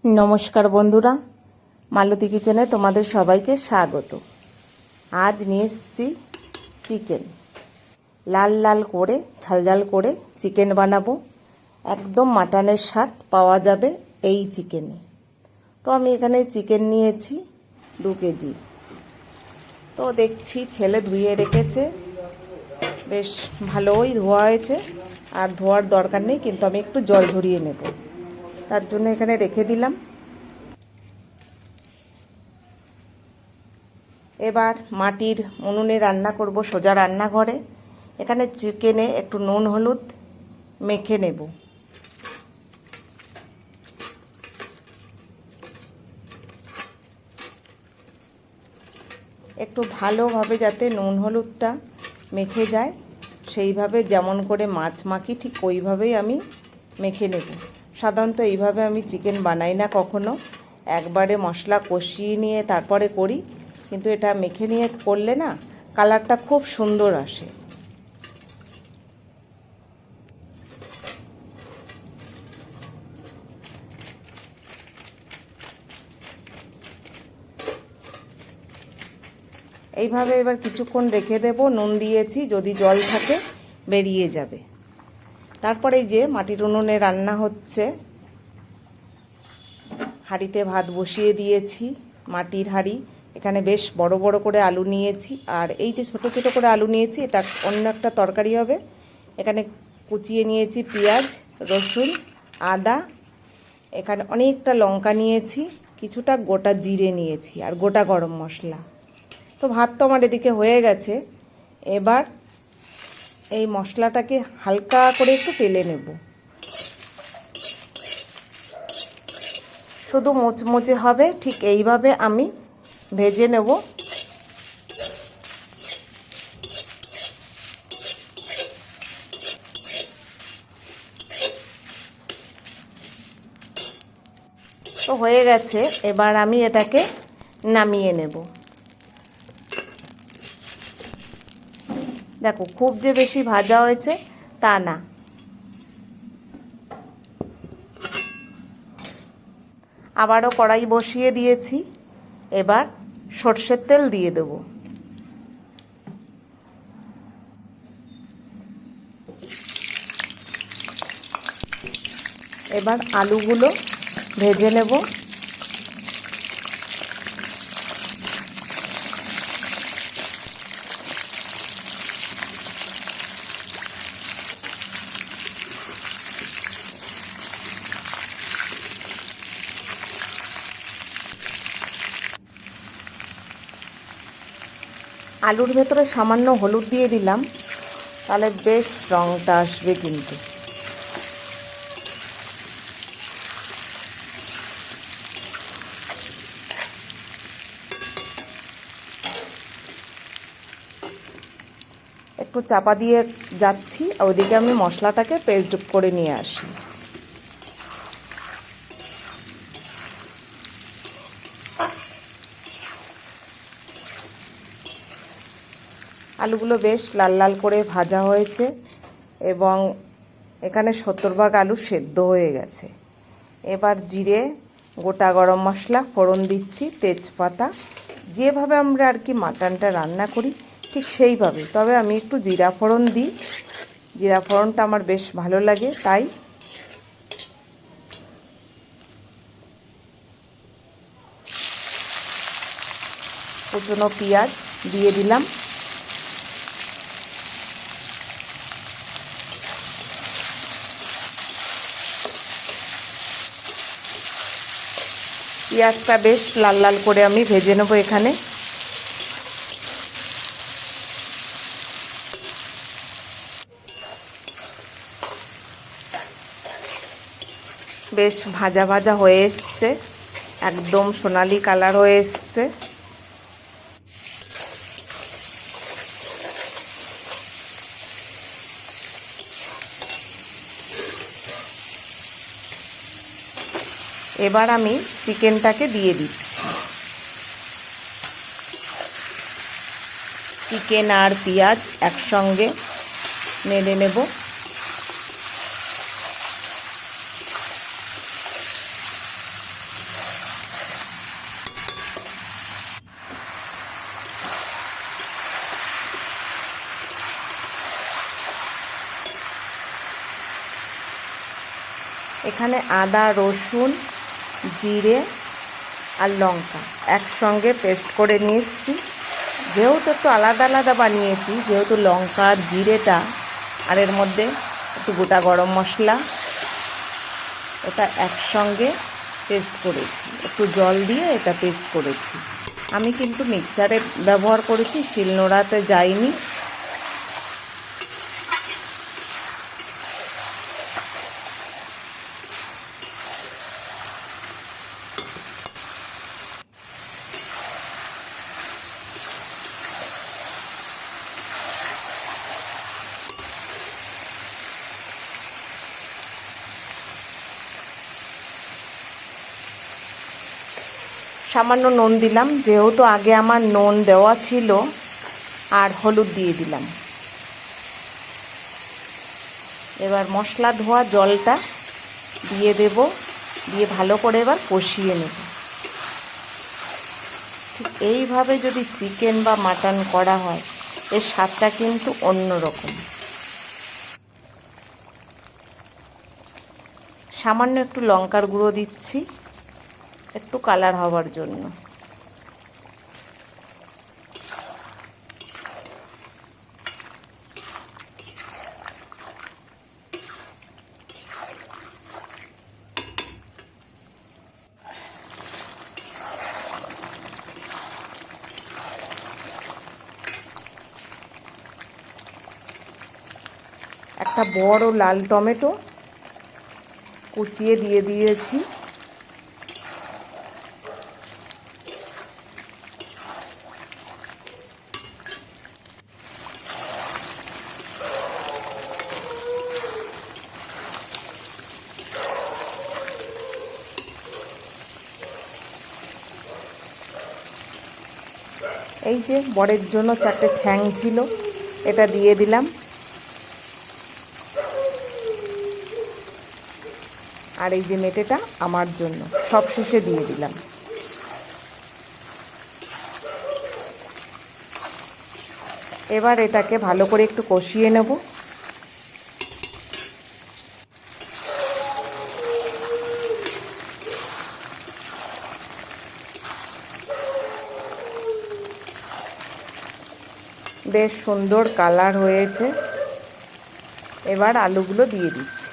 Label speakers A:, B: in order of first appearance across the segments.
A: নমস্কার বন্ধুরা, মালতী কিচেনে তোমাদের সবাইকে স্বাগত। আজ নিয়ে এসেছি চিকেন। লাল লাল করে ঝাল ঝাল করে চিকেন বানাবো। একদম মাটনের স্বাদ পাওয়া যাবে এই চিকেনে। তো আমি এখানে চিকেন নিয়েছি 2 কেজি। তো দেখছি ছেলে ধুয়ে রেখেছে, বেশ ভালোই ধোয়া হয়েছে। আর ধোয়ার দরকার নেই, কিন্তু আমি একটু জল ঝরিয়ে নেব, তার জন্য এখানে রেখে দিলাম। এবার মাটির উনুনে রান্না করব, সোজা রান্নাঘরে। এখানে চিকেনে একটু নুন হলুদ মেখে নেব। একটু ভালোভাবে যাতে নুন হলুদটা মেখে যায়, সেইভাবে যেমন করে মাছ মাখি ঠিক ওইভাবেই আমি মেখে নেব। সাধারণত এইভাবে আমি চিকেন বানাই না কখনো, একবারে মশলা কষিয়ে নিয়ে তারপরে করি। কিন্তু এটা মেখে নিয়ে করলে না কালারটা খুব সুন্দর আসে। এইভাবে এবার কিছুক্ষণ রেখে দেব। নুন দিয়েছি, যদি জল থাকে বেরিয়ে যাবে। তারপরে এই যে মাটির উনুনে রান্না হচ্ছে, হাঁড়িতে ভাত বসিয়ে দিয়েছি, মাটির হাঁড়ি। এখানে বেশ বড় বড় করে আলু নিয়েছি, আর এই যে ছোট ছোট করে আলু নিয়েছি, এটা অন্য একটা তরকারি হবে। এখানে কুচিয়ে নিয়েছি পেঁয়াজ, রসুন, আদা। এখানে অনেকটা লঙ্কা নিয়েছি, কিছুটা গোটা জিরে নিয়েছি, আর গোটা গরম মশলা। তো ভাত তো আমার এদিকে হয়ে গেছে। এবার এই মশলাটাকে হালকা করে একটু তেলে নেব, শুধু মুচমুচে হবে, ঠিক এইভাবে আমি ভেজে নেব। তো হয়ে গেছে, এবার আমি এটাকে নামিয়ে নেব। দেখো, খুব যে বেশি ভাজা হয়েছে তা না। আবারও কড়াই বসিয়ে দিয়েছি, এবার সর্ষের তেল দিয়ে দেব। এবার আলুগুলো ভেজে নেব। আলুর ভেতরে সামান্য হলুদ দিয়ে দিলাম, তাহলে বেশ রঙটা আসবে। কিন্তু একটু চাপা দিয়ে যাচ্ছি, আর ওইদিকে আমি মশলাটাকে পেস্ট করে নিয়ে আসি। আলুগুলো বেশ লাল লাল করে ভাজা হয়েছে, এবং এখানে 70% আলু সেদ্ধ হয়ে গেছে। এবার জিরে, গোটা গরম মশলা ফোড়ন দিচ্ছি, তেজপাতা। যেভাবে আমরা আর কি মাটনটা রান্না করি ঠিক সেইভাবে, তবে আমি একটু জিরা ফোড়ন দিই। জিরা ফোড়নটা আমার বেশ ভালো লাগে, তাই। কুচনো পেঁয়াজ দিয়ে দিলাম। পেঁয়াজটা বেশ লাল লাল করে আমি ভেজে নেব। এখানে বেশ ভাজা ভাজা হয়ে এসছে, একদম সোনালি কালার হয়ে এসছে। এবার আমি চিকেনটাকে দিয়ে দিচ্ছি। চিকেন আর পেঁয়াজ একসঙ্গে নেড়ে নেব। এখানে আদা, রসুন, জিরে আর লঙ্কা একসঙ্গে পেস্ট করে নিয়ে এসেছি। যেহেতু একটু আলাদা আলাদা বানিয়েছি, যেহেতু লঙ্কা আর জিরেটা, আর এর মধ্যে একটু গোটা গরম মশলা, এটা একসঙ্গে পেস্ট করেছি। একটু জল দিয়ে এটা পেস্ট করেছি। আমি কিন্তু মিক্সচারে ব্যবহার করেছি, শিলনোড়াতে যাইনি। সামান্য নুন দিলাম, যেহেতু আগে আমার নুন দেওয়া ছিল, আর হলুদ দিয়ে দিলাম। এবার মশলা ধোয়া জলটা দিয়ে দেব, দিয়ে ভালো করে এবার কষিয়ে নেব। ঠিক এইভাবে যদি চিকেন বা মাটন করা হয়, এর স্বাদটা কিন্তু অন্যরকম। সামান্য একটু লঙ্কার গুঁড়ো দিচ্ছি, একটু কালার হওয়ার জন্য। একটা বড় লাল টমেটো কুচিয়ে দিয়ে দিয়েছি। এই যে বরের জন্য 4টে ঠ্যাং ছিল, এটা দিয়ে দিলাম। আর এই যে মেটেটা আমার জন্য, সব শেষে দিয়ে দিলাম। এবার এটাকে ভালো করে একটু কষিয়ে নেব। বেশ সুন্দর কালার হয়েছে। এবার আলুগুলো দিয়ে দিচ্ছি।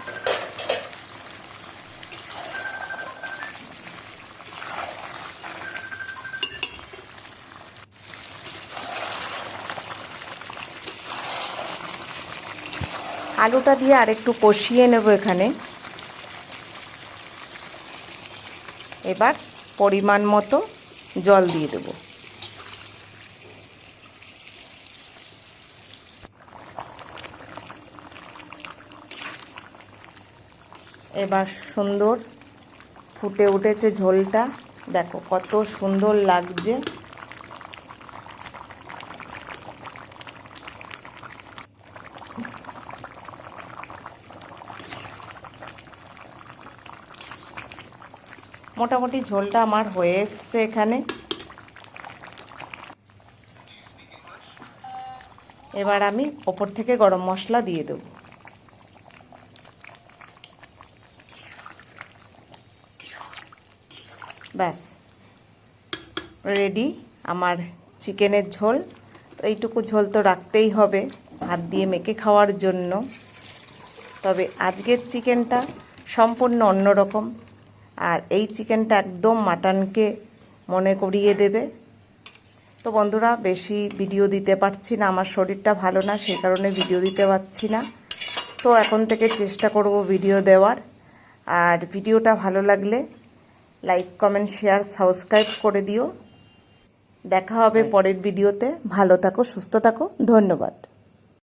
A: আলুটা দিয়ে আরেকটু কষিয়ে নেব এখানে। এবার পরিমাণ মতো জল দিয়ে দেব। এবার সুন্দর ফুটে উঠেছে ঝোলটা, দেখো কত সুন্দর লাগছে। মোটামুটি ঝোলটা আমার হয়ে এসছে এখানে। এবার আমি ওপর থেকে গরম মশলা দিয়ে দেব। ব্যাস রেডি আমার চিকেনের ঝোল। তো এইটুকু ঝোল তো রাখতেই হবে ভাত দিয়ে মেখে খাওয়ার জন্য। তবে আজকের চিকেনটা সম্পূর্ণ অন্যরকম, আর এই চিকেনটা একদম মাটনকে মনে করিয়ে দেবে। তো বন্ধুরা, বেশি ভিডিও দিতে পারছি না, আমার শরীরটা ভালো না, সেই কারণে ভিডিও দিতে পারছি না। তো এখন থেকে চেষ্টা করব ভিডিও দেওয়ার। আর ভিডিওটা ভালো লাগলে লাইক, কমেন্ট, শেয়ার, সাবস্ক্রাইব করে দিও। দেখা হবে পরের ভিডিওতে। ভালো থাকো, সুস্থ থাকো, ধন্যবাদ।